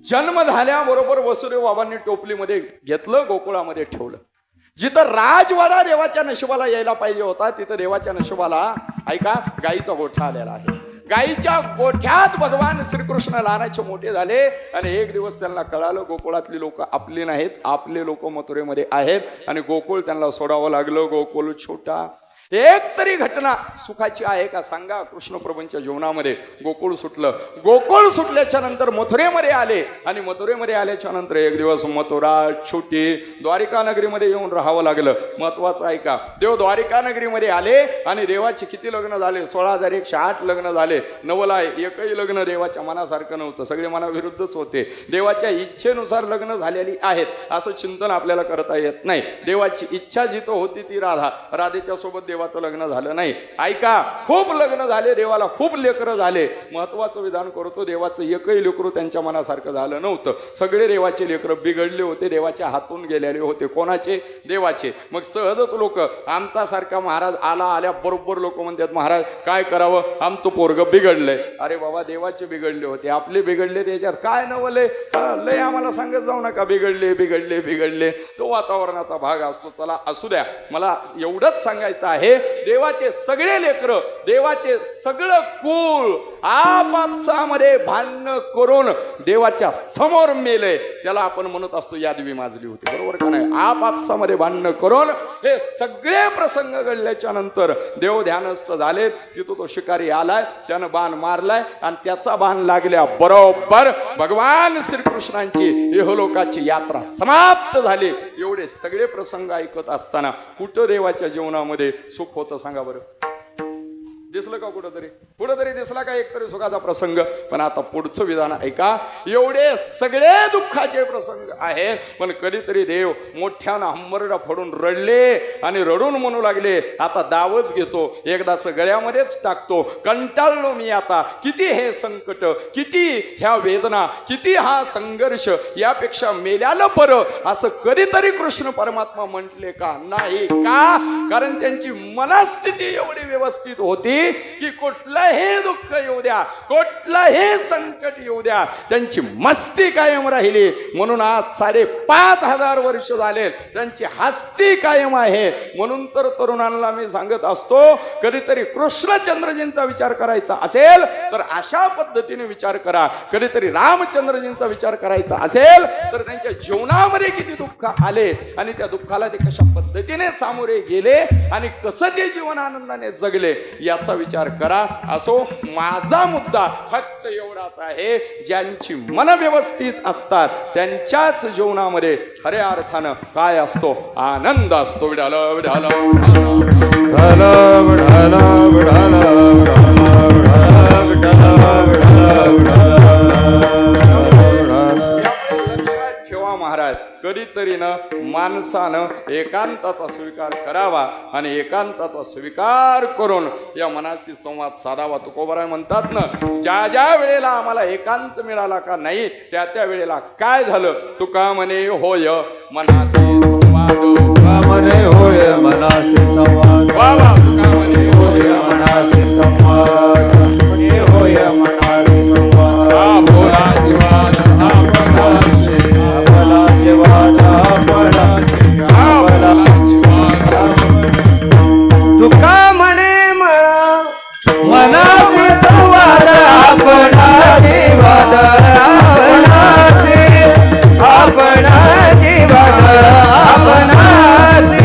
जन्म झाल्याबरोबर वसुदेव बाबांनी टोपलीमध्ये घेतलं, गोकुळामध्ये ठेवलं. जिथं राजवाडा देवाच्या नशिबाला यायला पाहिजे होता तिथं देवाच्या नशिबाला ऐका गाईचा गोठा आलेला आहे. गाईच्या गोठ्यात भगवान श्रीकृष्ण लहानाचे मोठे झाले आणि एक दिवस त्यांना कळालं गोकुळातली लोक आपली नाहीत, आपले लोक मथुरेमध्ये आहेत आणि गोकुळ त्यांना सोडावं लागलं. गोकुळ छोटा. एक तरी घटना सुखाची आहे का सांगा कृष्ण प्रभूंच्या जीवनामध्ये. गोकुळ सुटलं. गोकुळ सुटल्याच्या नंतर मथुरेमध्ये आले आणि मथुरेमध्ये आल्याच्या नंतर एक दिवस मथुरा छोटी द्वारिका नगरीमध्ये येऊन राहावं लागलं. महत्वाचं आहे का, देव द्वारिका नगरीमध्ये आले आणि देवाचे किती लग्न झाले? 16,108 लग्न झाले. नवला एकही लग्न देवाच्या मनासारखं नव्हतं, सगळे मनाविरुद्धच होते. देवाच्या इच्छेनुसार लग्न झालेली आहेत असं चिंतन आपल्याला करता येत नाही. देवाची इच्छा जिथं होती ती राधा, राधेच्या सोबत देवाचं लग्न झालं नाही. ऐका, खूप लग्न झाले, देवाला खूप लेकरं झाले. महत्वाचं विधान करतो, देवाचं एकही लेकरू त्यांच्या मनासारखं झालं नव्हतं. सगळे देवाचे लेकरं बिघडले होते, देवाच्या हातून गेलेले होते. कोणाचे? देवाचे. मग सहजच लोक आमचा सारखा महाराज आल्या बरोबर लोक म्हणतात महाराज काय करावं, आमचं पोरग बिघडलंय. अरे बाबा, देवाचे बिघडले होते, आपले बिघडले, त्याच्यात काय नवलय? लय आम्हाला सांगत जाऊ नका बिघडले बिघडले बिघडले. तो वातावरणाचा भाग असतो. चला असू द्या. मला एवढंच सांगायचं आहे, देवाचे सगळे लेकरं, देवाचे सगळं कुळ आपापसामध्ये भांडण करून देवाच्या समोर मेले. त्याला आपण म्हणत असतो यादवी माजली होती, बरोबर का नाही? आपापसामध्ये भांडण करून हे सगळे प्रसंग घडल्याच्या नंतर देव ध्यानस्थ झाले. तिथं तो शिकारी आलाय, त्यानं बाण मारलाय आणि त्याचा बाण लागल्या बरोबर भगवान श्रीकृष्णांची इहलोकाची यात्रा समाप्त झाली. एवढे सगळे प्रसंग ऐकत असताना कुठं देवाच्या जीवनामध्ये सुख होतं सांगा बरं? दिसलं का कुठंतरी? कुठंतरी दिसला का एकतरी सुखाचा प्रसंग? पण आता पुढचं विधान ऐका. एवढे सगळे दुःखाचे प्रसंग आहेत, पण कधीतरी देव मोठ्यानं हंबरडा फोडून रडले आणि रडून म्हणू लागले आता दावच घेतो, एकदाच गळ्यामध्येच टाकतो. कंटाळलो मी आता. किती हे संकट, किती ह्या वेदना, किती हा संघर्ष, यापेक्षा मेल्याला बरं असं कधीतरी कृष्ण परमात्मा म्हटले का? नाही. का? कारण त्यांची मनस्थिती एवढी व्यवस्थित होती की कुठलंही दुःख येऊ द्या, कुठलंही संकट येऊ द्या, त्यांची मस्ती कायम राहिली. म्हणून आज 5,500 वर्ष झाले त्यांची हस्ती कायम आहे. म्हणून तर तरुणांना मी सांगत असतो, कधीतरी कृष्णचंद्रजींचा विचार करायचा असेल तर अशा पद्धतीने विचार करा. कधीतरी रामचंद्रजींचा विचार करायचा असेल तर त्यांच्या जीवनामध्ये किती दुःख आले आणि त्या दुःखाला ते कशा पद्धतीने सामोरे गेले आणि कसं ते जीवन आनंदाने जगले याचा विचार करा. असो, माझा मुद्दा फक्त एवढाच आहे, ज्यांची मन व्यवस्थित असतात त्यांच्याच जीवनामध्ये खऱ्या अर्थानं काय असतो? आनंद असतो. विडाल विडाल ठेवा महाराज. कधीतरी ना माणसानं एकांताचा स्वीकार करावा आणि एकांताचा स्वीकार करून या मनाशी संवाद साधावा. तुकोबाराय म्हणतात ना, ज्या ज्या वेळेला आम्हाला एकांत मिळाला का नाही त्या त्या वेळेला काय झालं? तुका म्हणे होय मनाचे संवाद, तुका म्हणे होय मनाचे संवाद, बाबा तुका म्हणे होय मनाचे संवाद, म्हणे होय मनाचे संवाद. बोलाच तुका म्हणे मनाचे संवाद, आपणाचे वाद, आपणाचे वाद, आपणाचे.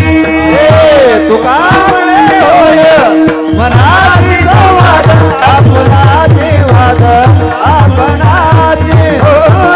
तुका म्हणे होय मनाचे संवाद, आपणाचे वाद, आपणाचे वाद,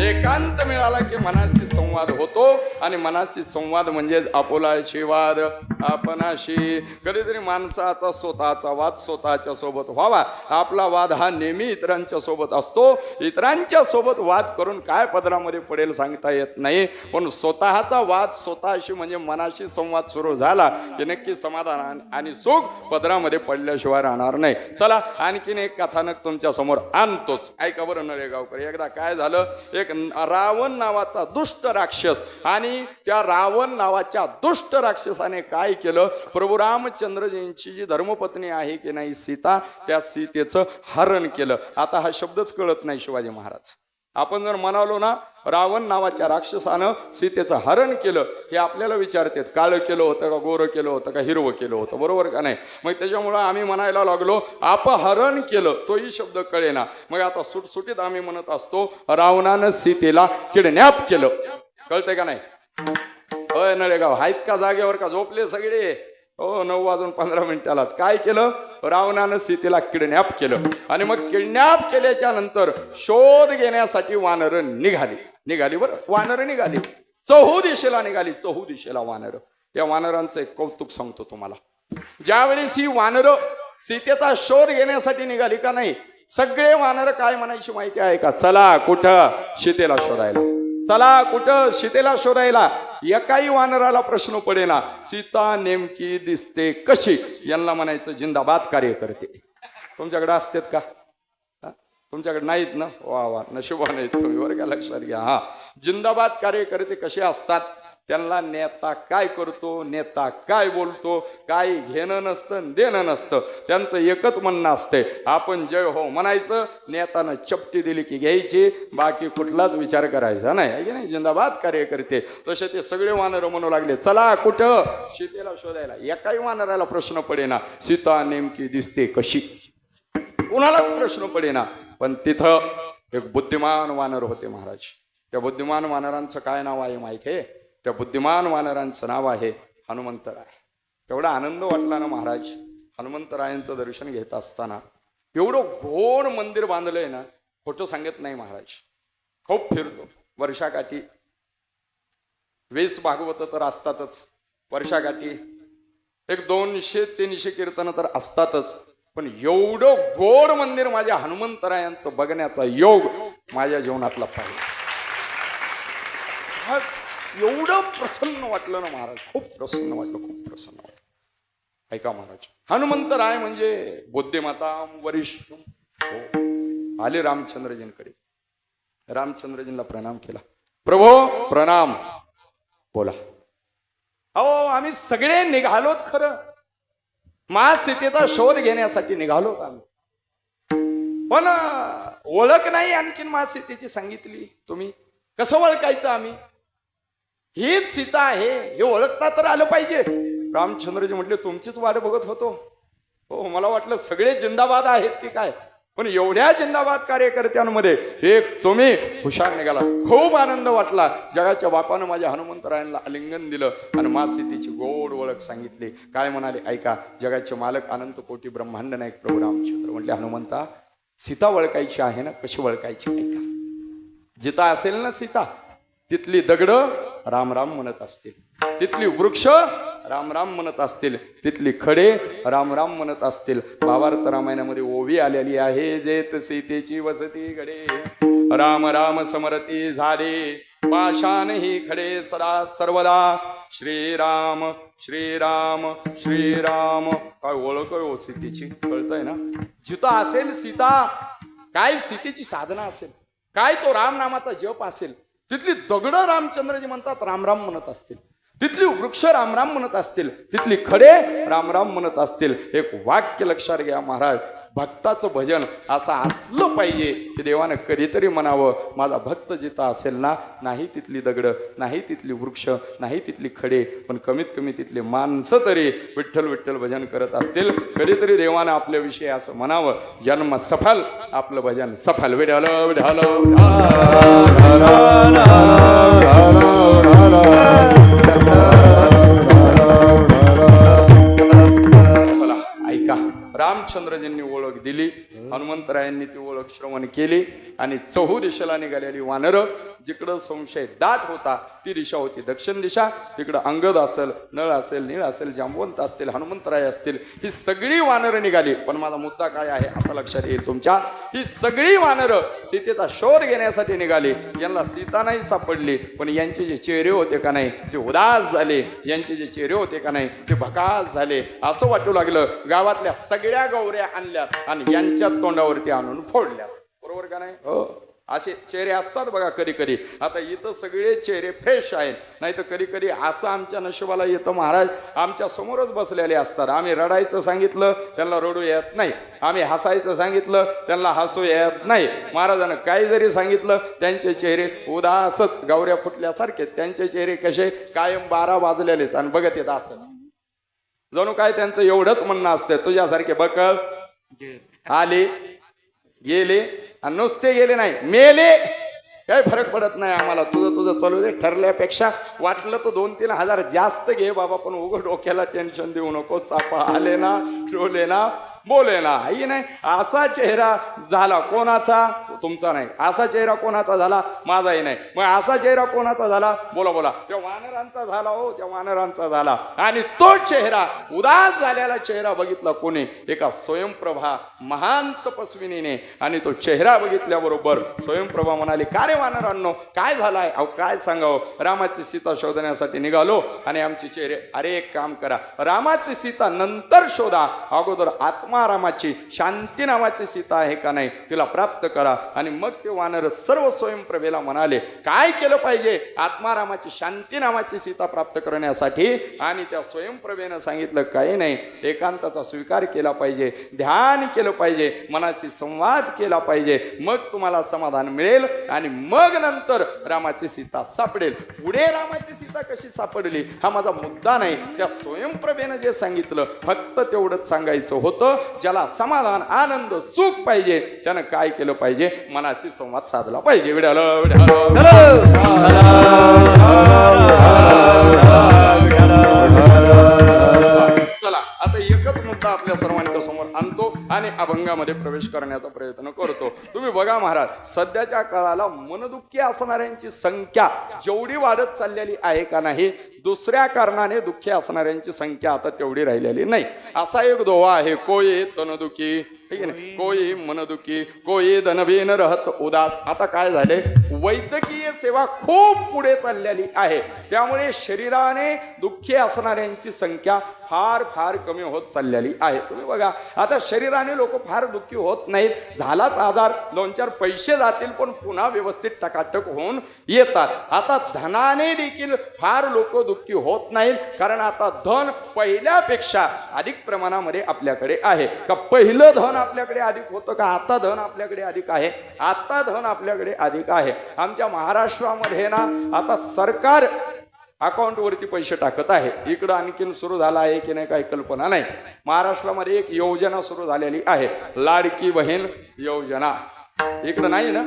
एकांत मिळाला की मनाशी संवाद होतो आणि मनाशी संवाद म्हणजे आपुलाशी वाद आपणाशी. कधीतरी माणसाचा स्वतःचा वाद स्वतःच्या सोबत व्हावा. आपला वाद हा नेहमी इतरांच्या सोबत असतो. इतरांच्या सोबत वाद करून काय पदरामध्ये पडेल सांगता येत नाही, पण स्वतःचा वाद स्वतःशी म्हणजे मनाशी संवाद सुरू झाला की नक्की समाधान आणि सुख पदरामध्ये पडल्याशिवाय राहणार नाही. चला आणखीन एक कथानक तुमच्या समोर आणतोच. ऐका बरं नरेगावकर. एकदा काय झालं, एक रावण नावाचा दुष्ट राक्षस आणि त्या रावण नावाच्या दुष्ट राक्षसाने काय केलं, प्रभू रामचंद्रजींची जी धर्मपत्नी आहे की नाही सीता, त्या सीतेचं हरण केलं. आता हा शब्दच कळत नाही शिवाजी महाराज. आपण जर म्हणालो ना रावण नावाच्या राक्षसानं सीतेचं हरण केलं, हे आपल्याला विचारतात काळं केलं होतं का, गोरं केलं होतं का, हिरवं केलं होतं, बरोबर का नाही. मग त्याच्यामुळं आम्ही म्हणायला लागलो अपहरण केलं, तोही शब्द कळेना. मग आता सुटसुटीत आम्ही म्हणत असतो रावणानं सीतेला किडनॅप केलं. कळतंय का नाही. होय नळेगाव आहेत का जागेवर का झोपले सगळे. हो 9:15 काय केलं, रावणानं सीतेला किडनॅप केलं. आणि मग किडनॅप केल्याच्या नंतर शोध घेण्यासाठी वानर निघाली बरं. वानर निघाली, चहू दिशेला निघाली, चहू दिशेला वानर. या वानरांचं एक कौतुक सांगतो तुम्हाला. ज्यावेळेस ही वानर सीतेचा शोध घेण्यासाठी निघाली का नाही, सगळे वानर काय म्हणायची माहिती आहे का, चला कुठं सीतेला शोधायला, चला कुठं सीतेला शोधायला. एकाही वानराला प्रश्न पडेना सीता नेमकी दिसते कशी. यांना म्हणायचं जिंदाबाद कार्यकर्ते. तुमच्याकडे असतात का, तुमच्याकडे नाहीत ना, वा वा नशिबाने तुम्ही बरं का, लक्षात घ्या. हा जिंदाबाद कार्यकर्ते कसे असतात, त्यांना नेता काय करतो, नेता काय बोलतो, काही घेणं नसतं देणं नसतं. त्यांचं एकच म्हणणं असते, आपण जय हो म्हणायचं, नेत्यानं चपटी दिली की घ्यायची, बाकी कुठलाच विचार करायचा नाही. आहे की नाही. जिंदाबाद कार्यकर्ते. तसे ते सगळे वानर म्हणू लागले चला कुठं सीतेला शोधायला. एकाही वानराला प्रश्न पडेना सीता नेमकी दिसते कशी, कुणालाच प्रश्न पडेना. पण तिथं एक बुद्धिमान वानर होते महाराज. त्या बुद्धिमान वानरांचं काय नाव आहे माहिती आहे, त्या बुद्धिमान वानरांचं नाव आहे हनुमंतराय. एवढा आनंद वाटला ना महाराज हनुमंतरायांचं दर्शन घेत असताना. एवढं घोड मंदिर बांधलंय ना, खोटं सांगत नाही महाराज. खूप फिरतो वर्षाकाठी, 20 भागवत तर असतातच वर्षाकाठी, एक 200-300 कीर्तन तर असतातच. पण एवढं गोड मंदिर माझ्या हनुमंतरायांचं बघण्याचा योग माझ्या जीवनातला पाहिजे. एवढं प्रसन्न वाटलं ना महाराज, खूप प्रसन्न वाटलं, खूप प्रसन्न वाटलं. ऐका महाराज, हनुमंतराय म्हणजे बुद्धिमता वरिष्ठ. हो. आले रामचंद्रजींकडे, रामचंद्रजींना प्रणाम केला. प्रभो प्रणाम. बोला. अहो आम्ही सगळे निघालोत खरं, मा सीतेचा शोध घेण्यासाठी निघालोत आम्ही, पण ओळख नाही आणखीन मा सीतेची सांगितली तुम्ही. कसं ओळखायचं आम्ही, हीच सीता आहे हे ओळखता तर आलं पाहिजे. रामचंद्रजी म्हटले तुमचीच वाट बघत होतो. हो मला वाटलं सगळे जिंदाबाद आहेत की काय, पण एवढ्या जिंदाबाद कार्यकर्त्यांमध्ये एक तुम्ही हुशार निघाला. खूप आनंद वाटला. जगाच्या बापानं माझ्या हनुमंतरायांना आलिंगन दिलं आणि मा सीतेची गोड ओळख सांगितली. काय म्हणाले ऐका, जगाचे मालक अनंत कोटी ब्रह्मांड नायक प्रभू रामचंद्र म्हटले हनुमंता सीता ओळखायची आहे ना, कशी ओळखायची ऐका. जिथं असेल ना सीता, तिथली दगड राम राम म्हणत असतील, तिथली वृक्ष राम राम म्हणत असतील, तिथली खडे राम राम म्हणत असतील. भावार्थ रामायणामध्ये ओवी आलेली आहे, जेत सीतेची वसती गडे, राम राम समरती झाले, पाषाण ही खडे सदा सर्वदा, श्रीराम श्रीराम श्रीराम. काय ओळख आहे सीतेची, कळतंय ना. जिथं असेल सीता, काय सीतेची साधना असेल, काय तो राम नामाचा जप असेल, तिथली दगड रामचंद्रजी म्हणतात राम राम म्हणत असतील, तिथली वृक्ष राम राम म्हणत असतील, तिथली खडे राम राम म्हणत असतील. एक वाक्य लक्षात घ्या महाराज, भक्ताचं भजन असं असलं पाहिजे की देवानं कधीतरी म्हणावं माझा भक्त जिथं असेल ना, नाही तिथली दगड, नाही तिथली वृक्ष, नाही तिथली खडे, पण कमीत कमी तिथले माणसं तरी विठ्ठल विठ्ठल भजन करत असतील. कधीतरी देवानं आपल्याविषयी असं म्हणावं, जन्म सफल आपलं भजन सफल. विढाल विढाल ऐका. रामचंद्रजींनी ओळख दिली, हनुमंतरायांनी ती ओळख श्रवण केली आणि चहू दिशेला निघालेली वानर, जिकडं संशय दाट होता ती दिशा होती दक्षिण दिशा. तिकडं अंगद असेल, नळ असेल, नीळ असेल, जांबवंत असतील, हनुमंतराय असतील, ही सगळी वानरं निघाली. पण माझा मुद्दा काय आहे आता लक्षात येईल तुमच्या, ही सगळी वानरं सीतेचा शोध घेण्यासाठी निघाली. यांना सीता नाही सापडली, पण यांचे जे चेहरे होते का नाही ते उदास झाले, यांचे जे चेहरे होते का नाही ते भकास झाले. असं वाटू लागलं गावातल्या सगळ्या गौऱ्या आणल्यात आणि यांच्या तोंडावरती आणून फोडल्या. बरोबर का नाही. हो असे चेहरे असतात बघा कधी कधी. आता इथं सगळे चेहरे फ्रेश आहेत, नाही तर कधी कधी असं आमच्या नशिबाला येतं महाराज आमच्या समोरच बसलेले असतात. आम्ही रडायचं सांगितलं त्यांना रडू येत नाही, आम्ही हसायचं सांगितलं त्यांना हसू येत नाही. महाराजांना काही जरी सांगितलं त्यांचे चेहरे उदासच गावऱ्या फुटल्यासारखे, त्यांचे चेहरे कसे कायम 12 वाजलेलेच आणि बघत येत असं जणू काय त्यांचं एवढंच म्हणणं असतं तुझ्यासारखे बकल आले गेले आणि नुसते गेले नाही मेले काही फरक पडत नाही आम्हाला. तुझं तुझं चालू दे, ठरल्यापेक्षा वाटलं तर 2-3 हजार जास्त घे बाबा, पण उघड डोक्याला टेन्शन देऊ नको. चापा आले ना ठेवले ना बोले ना आई नाही. असा चेहरा झाला कोणाचा? तुमचा नाही. असा चेहरा कोणाचा झाला? माझाही नाही. मग असा चेहरा कोणाचा झाला? बोला बोला. त्या वानरांचा झाला हो, त्या वानरांचा झाला. आणि तो चेहरा उदास झालेला चेहरा बघितला कोणी? एका स्वयंप्रभा महान तपस्विनीने. आणि तो चेहरा बघितल्याबरोबर स्वयंप्रभा म्हणाली का रे वानरांनो काय झालाय? अहो काय सांगावं, रामाची सीता शोधण्यासाठी निघालो आणि आमचे चेहरे. अरे एक काम करा, रामाची सीता नंतर शोधा, अगोदर आत्मा रामाची शांती नावाची सीता आहे का नाही तिला प्राप्त करा. आणि मग ते वानर सर्व स्वयंप्रभेला म्हणाले काय केलं पाहिजे आत्मारामाची शांती नावाची सीता प्राप्त करण्यासाठी? आणि त्या स्वयंप्रभेनं सांगितलं काही नाही, एकांताचा स्वीकार केला पाहिजे, ध्यान केलं पाहिजे, मनाशी संवाद केला पाहिजे, मग तुम्हाला समाधान मिळेल आणि मग नंतर रामाची सीता सापडेल. पुढे रामाची सीता कशी सापडली हा माझा मुद्दा नाही. त्या स्वयंप्रभेनं जे सांगितलं फक्त तेवढंच सांगायचं होतं. ज्याला समाधान आनंद सुख पाहिजे त्यानं काय केलं पाहिजे? मनाशी संवाद साधला पाहिजे. चला आता एकच मुद्दा आपल्या सर्वांच्या समोर आणतो आणि अभंगामध्ये प्रवेश करण्याचा प्रयत्न करतो. तुम्ही बघा महाराज, सध्याच्या काळाला मनदुःखी असणाऱ्यांची संख्या जेवढी वाढत चाललेली आहे का नाही, दुसऱ्या कारणाने दुःखी असणाऱ्यांची संख्या आता तेवढी राहिलेली नाही. असा एक दोहा आहे, कोई तनदुखी कोई मनदुखी कोई धनबीन रहत उदास. आता काय झाले, वैद्यकीय सेवा खूप पुढे चाललेली आहे, त्यामुळे शरीराने दुःखी असणाऱ्यांची संख्या फार फार कमी होत चाललेली आहे. तुम्ही बघा आता शरीराने लोक फार दुःखी होत नाहीत. झालाच आजार 2-4 पैसे जातील पण पुन्हा व्यवस्थित टकाटक होऊन येतात. आता धनाने देखील फार लोक दुःखी होत नाहीत, कारण आता धन पहिल्यापेक्षा अधिक प्रमाणामध्ये आपल्याकडे आहे. का पहिलं धन आपल्याकडे अधिक होतं का आता धन आपल्याकडे अधिक आहे? आता धन आपल्याकडे अधिक आहे. आमच्या महाराष्ट्रामध्ये ना आता सरकार अकाउंटवरती पैसे टाकत आहे. इकडं आणखीन सुरू झाला आहे की नाही काही कल्पना नाही. महाराष्ट्रामध्ये एक योजना सुरू झालेली आहे, लाडकी बहीण योजना. इकडं नाही ना?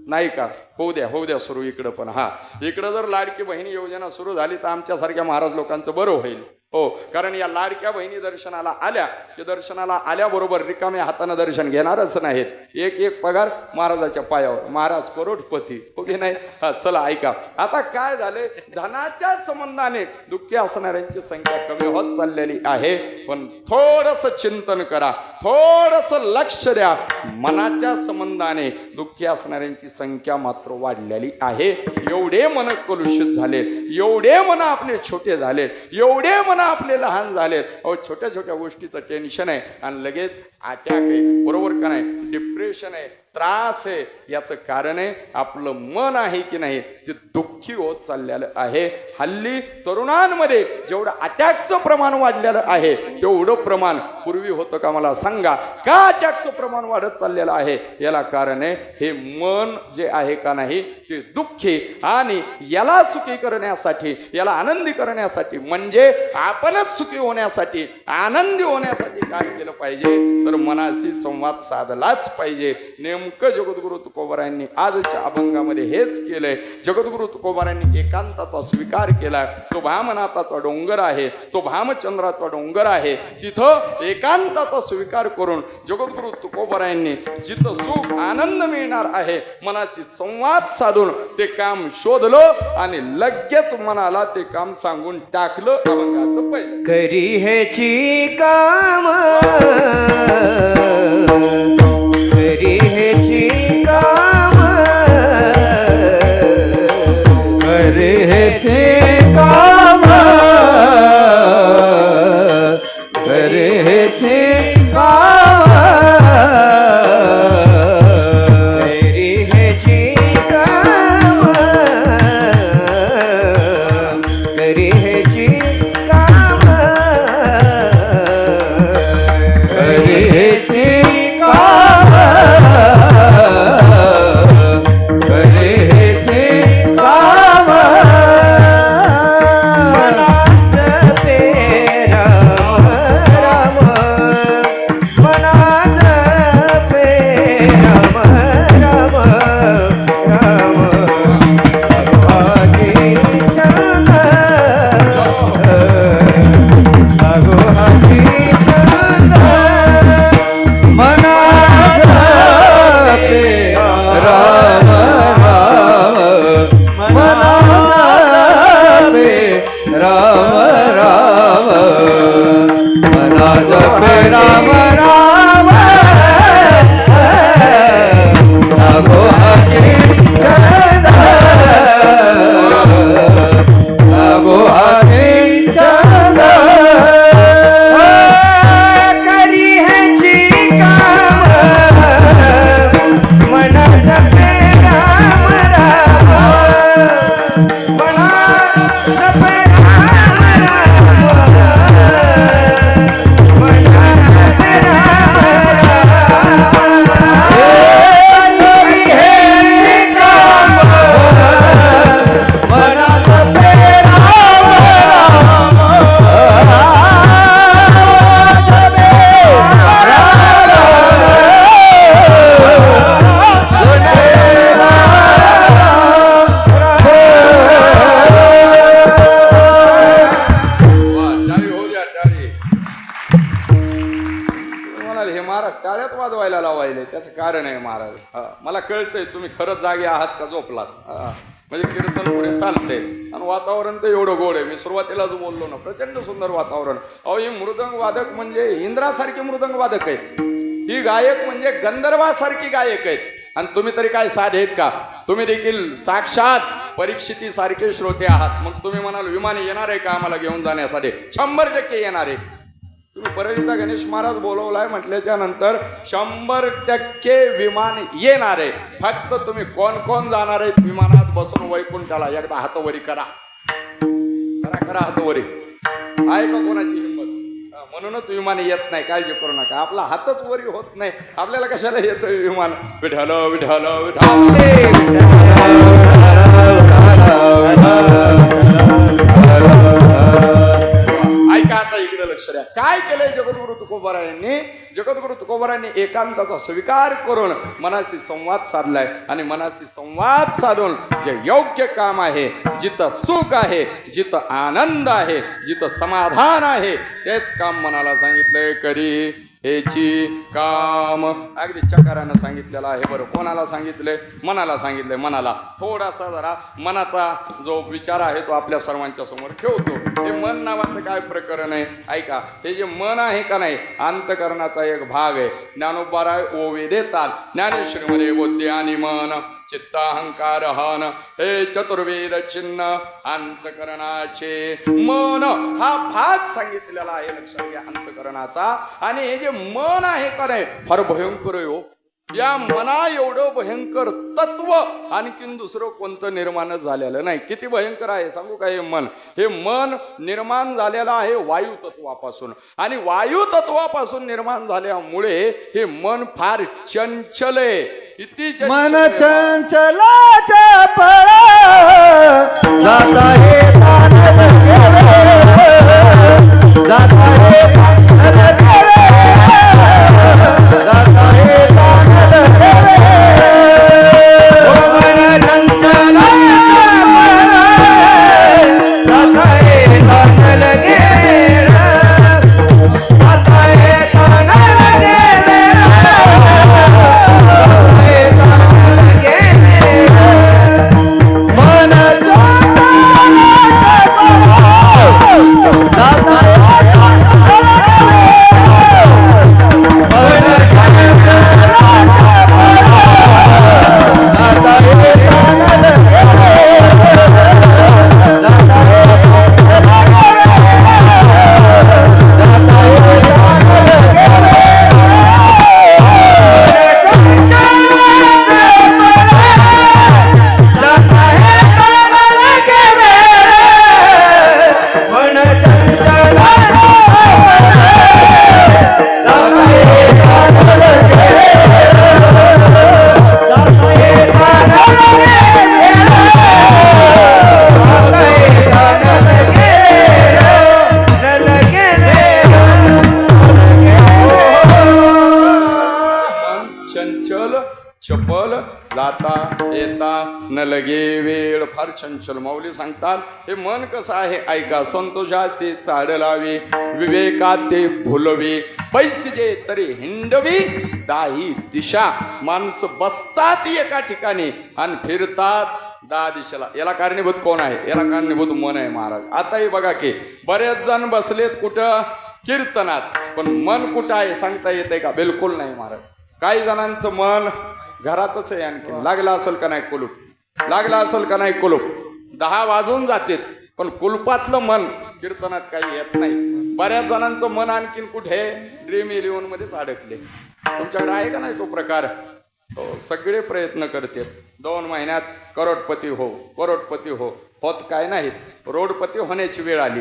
नाही का? होऊ द्या सुरू इकडं पण. हा इकडं जर लाडकी बहीण योजना सुरू झाली तर आमच्यासारख्या महाराज लोकांचं बरं होईल हो. कारण या लाडक्या बहिणी दर्शनाला आल्या की दर्शनाला आल्याबरोबर रिकाम्या हाताने दर्शन घेणारच नाहीत. एक पगार महाराजाच्या पायावर, महाराज करोडपती हो की नाही? हा चला ऐका, आता काय झाले, धनाच्या संबंधाने दुःखी असणाऱ्यांची संख्या कमी होत चाललेली आहे. पण थोडस चिंतन करा, थोडस लक्ष द्या, मनाच्या संबंधाने दुःखी असणाऱ्यांची संख्या मात्र वाढलेली आहे. एवढे मन कलुषित झाले, एवढे मन आपले छोटे झाले, एवढे मन आपले लहान झाले. अहो छोट्या छोट्या गोष्टीचं टेन्शन आहे आणि लगेच अटॅक आहे, बरोबर का नाही? डिप्रेशन आहे, त्रास आहे. याचं कारण आहे आपलं मन आहे की नाही ते दुःखी होत चाललेलं आहे. हल्ली तरुणांमध्ये जेवढं अटॅकचं प्रमाण वाढलेलं आहे तेवढं प्रमाण पूर्वी होतं का? मला सांगा, का अटॅकचं प्रमाण वाढत चाललेलं आहे? याला कारण आहे हे मन जे आहे का नाही ते दुःखी. आणि याला सुखी करण्यासाठी, याला आनंदी करण्यासाठी, म्हणजे आपणच सुखी होण्यासाठी, आनंदी होण्यासाठी काय केलं पाहिजे तर मनाशी संवाद साधलाच पाहिजे. नेमकं जगद्गुरु तुकोबारायांनी आजच्या अभंगामध्ये हेच केलंय. जगद्गुरु तुकोबारायांनी एकांताचा स्वीकार केलाय. तो भामनाथाचा डोंगर आहे, तो भामचंद्राचा डोंगर आहे, तिथं एकांताचा स्वीकार करून जगद्गुरु तुकोबारायांनी जिथं सुख आनंद मिळणार आहे मनाशी संवाद साधून ते काम शोधलं आणि लगेच मनाला ते काम सांगून टाकलं. अभंगाचं पहिलं करी ह्याची काम, करी ह्याची काम, करी ह्याची काम, करी ह्याची काम, करी ह्याची अगो हाती छंद मना जपे राम राम मना जपे राम राम मना जपे राम राम अगो हाती छंद अगो हाती छंद करी है जी काम मना जपे राम राम मना जपे राम राम मना जपे राम करी है जी काम मना जपे हे महाराज टाळ्यात वाजवायला लावायले त्याचं कारण आहे महाराज. मला कळतंय तुम्ही खरंच जागे आहात का झोपलात. म्हणजे कीर्तन पुढे चालते आणि वातावरण तर एवढं गोड आहे. मी सुरुवातीलाच बोललो ना, प्रचंड सुंदर वातावरण. अहो ही मृदंग वादक म्हणजे इंद्रासारखे मृदंग वादक आहेत. ही गायक म्हणजे गंधर्वासारखी गायक आहेत. आणि तुम्ही तरी काय साधे आहेत का? तुम्ही देखील साक्षात परीक्षिती सारखे श्रोते आहात. मग तुम्ही म्हणाल विमान येणार आहे का आम्हाला घेऊन जाण्यासाठी? 100% येणार आहे. तुम्ही परळीचा गणेश महाराज बोलवलाय म्हटल्याच्या नंतर 100% विमान येणार आहे. फक्त तुम्ही कोण कोण जाणार आहेत विमानात बसून वैकुंठाला एकदा हातवरी करा. करा करा हातवरी. आहे का कोणाची हिंमत? म्हणूनच विमान येत नाही. काळजी करू नका. आपला हातच वरी होत नाही. आपल्याला कशाला येतं विमान? विठाल विठाल ऐका आता इकडे लक्ष द्या. काय केलंय जगद्गुरु तुकोबारायांनी? जगद्गुरु तुकोबारायांनी एकांताचा स्वीकार करून मनाशी संवाद साधलाय. आणि मनाशी संवाद साधून जे योग्य काम आहे, जिथं सुख आहे, जिथं आनंद आहे, जिथं समाधान आहे, तेच काम मनाला सांगितलंय. करी हेची काम. अगदी चकारानं सांगितलेलं आहे. बरं, कोणाला सांगितलंय? मनाला सांगितलंय. मनाला थोडासा जरा मनाचा जो विचार आहे तो आपल्या सर्वांच्या समोर ठेवतो. हे मन नावाचं काय प्रकरण आहे? ऐका, हे जे मन आहे का नाही, अंतकरणाचा एक भाग आहे. ज्ञानोबाराय ओवे देतात. ज्ञानेश्वरीमध्ये बुद्धी आणि मन, चित्त, अहंकार, हन हे चतुर्वेद चिन्ह अंतकरणाचे. मन हा भाग सांगितलेला आहे. लक्षात घ्या अंतकरणाचा. आणि हे जे मन आहे का नाही, फार भयंकर आहे हो. या मना एवढं भयंकर तत्व आणखीन दुसरं कोणतं निर्माण झालेलं नाही. किती भयंकर आहे सांगू का? हे मन, हे मन निर्माण झालेलं आहे वायू तत्वापासून. आणि वायू तत्वापासून निर्माण झाल्यामुळे हे मन फार चंचल आहे. किती मन चंचलाचा पळा जाता हे तानल गेले, जाता हे तानल गेले, जाता हे तानल गेले. मन चंचलाचा पळा जाता हे तानल गेले, जाता हे तानल गेले. येता न लगे वेळ. फार चंचल माऊली सांगतात हे मन कसं आहे ऐका. संतोषाचे चाड लावे विवेकात ते भुलवे पैसे तरी हिंडवी दाही दिशा. माणसं बसतात एका ठिकाणी आणि फिरतात 10 दिशेला. याला कारणीभूत कोण आहे? याला कारणीभूत मन आहे महाराज. आताही बघा की बरेच जण बसलेत कुठं? कीर्तनात. पण मन कुठं आहे सांगता येते का? बिलकुल नाही महाराज. काही जणांचं मन घरातच आहे. आणखी लागला असेल का नाही कुलूप? लागला असेल का नाही कुलूप? 10 वाजून जातात पण कुलपातलं मन कीर्तनात काही येत नाही. बऱ्याच जणांचं मन आणखीन कुठे? ड्रीम 11 मध्येच अडकले. तुमच्याकडे आहे का नाही तो प्रकार? हो, सगळे प्रयत्न करते 2 महिन्यात करोडपती हो, करोडपती हो. होत काय नाही. रोडपती होण्याची वेळ आली.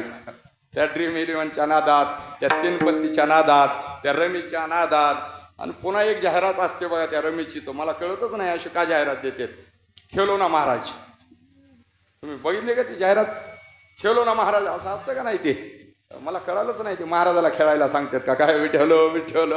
त्या ड्रीम 11च्या नादात, त्या 3 पत्तीच्या नादात, त्या रमीच्या नादात. आणि पुन्हा एक जाहिरात असते बघा त्या रमीची. तो मला कळतच नाही अशी का जाहिरात देते. खेलो ना महाराज. तुम्ही बघितले का ती जाहिरात? खेलो ना महाराज असं असतं का नाही? ते मला कळालंच नाही. ते महाराजाला खेळायला सांगतात का काय? विठ्ठल विठ्ठल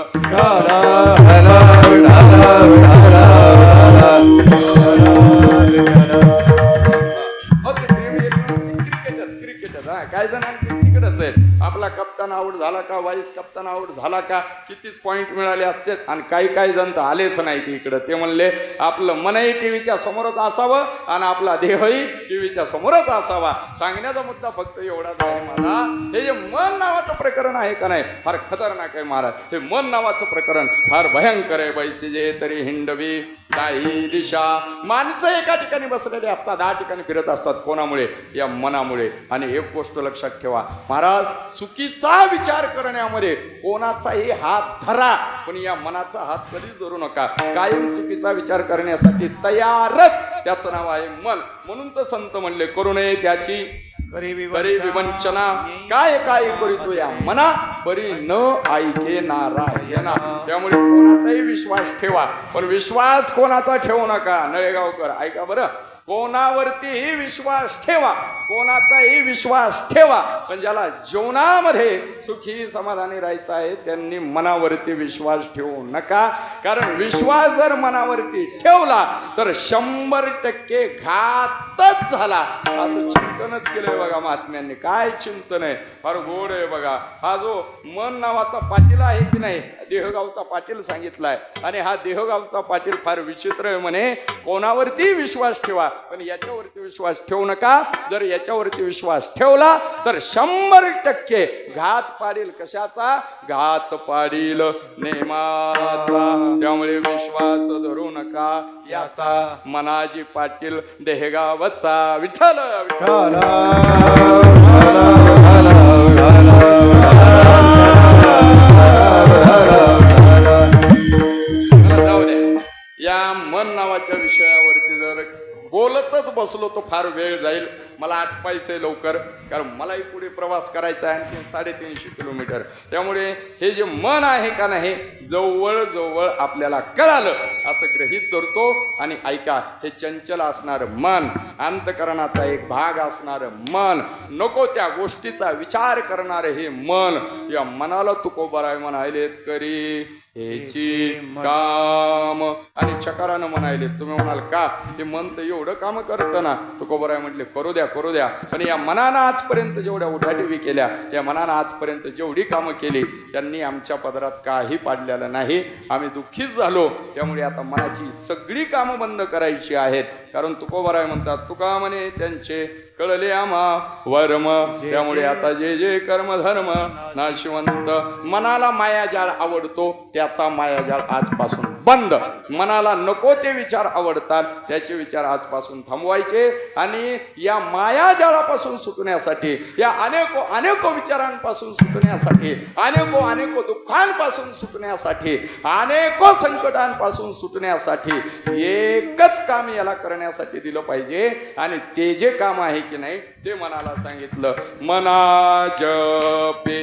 क्रिकेटच हा. काय जण तिकडच आहे. आपला कप्तान आऊट झाला का, वाईस कप्तान आऊट झाला का, कितीच पॉइंट मिळाले असते. आणि काही जण तर आलेच नाही ते इकडं. ते म्हणले आपलं मनही टीव्हीच्या समोरच असावं आणि आपला देहही टीव्हीच्या समोरच असावा. सांगण्याचा मुद्दा फक्त एवढाच आहे माझा. हे जे मन नावाचं प्रकरण आहे का नाही फार खतरनाक आहे महाराज. हे मन नावाचं प्रकरण फार भयंकर आहे. बैसे तरी हिंडवी काही दिशा. माणसं एका ठिकाणी बसलेले असतात, 10 ठिकाणी फिरत असतात. कोणामुळे? या मनामुळे. आणि एक गोष्ट लक्षात ठेवा महाराज, चुकीचा विचार करण्यामध्ये कोणाचाही हात धरा पण या मनाचा हात कधीच धरू नका. कायम चुकीचा विचार करण्यासाठी तयारच त्याचं नाव आहे मन. म्हणून तर संत म्हणले करू नये त्याची करी विवंचना. काय करीतो या मना परी न ऐके नारायणा. त्यामुळे कोणाचाही विश्वास ठेवा पण विश्वास कोणाचा ठेवू नका. नळेगावकर ऐका बरं. कोणावरतीही विश्वास ठेवा, कोणाचाही विश्वास ठेवा पण ज्याला जीवनामध्ये सुखी समाधानी राहायचं आहे त्यांनी मनावरती विश्वास ठेवू नका. कारण विश्वास जर मनावरती ठेवला तर 100% घातच झाला. असं चिंतनच केलंय बघा महात्म्यांनी. काय चिंतन आहे, फार गोड आहे बघा. हा जो मन नावाचा पाटील आहे की नाही, देहगावचा पाटील सांगितलाय. आणि हा देहगावचा पाटील फार विचित्र आहे म्हणे. कोणावरती विश्वास ठेवा पण याच्यावरती विश्वास ठेवू नका. जर याच्यावरती विश्वास ठेवला तर 100% घात पाडील. कशाचा? घात पाडील नेमाचा. त्यामुळे विश्वास धरू नका याचा. मनाजी पाटील देहगावचा. विठ्ठल विठ्ठल. जाऊ दे. या मन नावाच्या विषयावरती जर बोलतच बसलो तो फार वेळ जाईल. मला आटपायचंय लवकर कारण मलाही पुढे प्रवास करायचा आहे आणखी 350 किलोमीटर. त्यामुळे हे जे मन आहे का नाही जवळ आपल्याला कळालं असं गृहीत धरतो. आणि ऐका, हे चंचल असणारं मन, अंतकरणाचा एक भाग असणारं मन, नको त्या गोष्टीचा विचार करणारं हे मन, या मनाला तुकोबाराय म्हणायलेत करी हेची काम. आणि चकारानं म्हणायले. तुम्ही म्हणाल का हे मन तर एवढं काम करतं ना? तुकोबाराय म्हटले करू द्या. पण या मनानं आजपर्यंत जेवढ्या उठाठेवी केल्या, या मनानं आजपर्यंत जेवढी कामं केली त्यांनी आमच्या पदरात काही पाडलेलं नाही. आम्ही दुःखीच झालो. त्यामुळे आता मनाची सगळी कामं बंद करायची आहेत. कारण तुकोबाराय म्हणतात तुका म्हणे त्यांचे कळले आम्हा वर्म. त्यामुळे आता जे कर्म धर्म नाशिवंत. मनाला मायाजाळ आवडतो त्याचा मायाजाळ आजपासून बंद. मनाला नको ते विचार आवडतात त्याचे विचार आजपासून थांबवायचे. आणि या मायाजाळापासून सुटण्यासाठी, या अनेक विचारांपासून सुटण्यासाठी, अनेक दुःखांपासून सुटण्यासाठी, अनेक संकटांपासून सुटण्यासाठी एकच काम याला करण्यासाठी दिलं पाहिजे. आणि ते जे काम आहे की नाही ते मनाला सांगितलं. मना जपे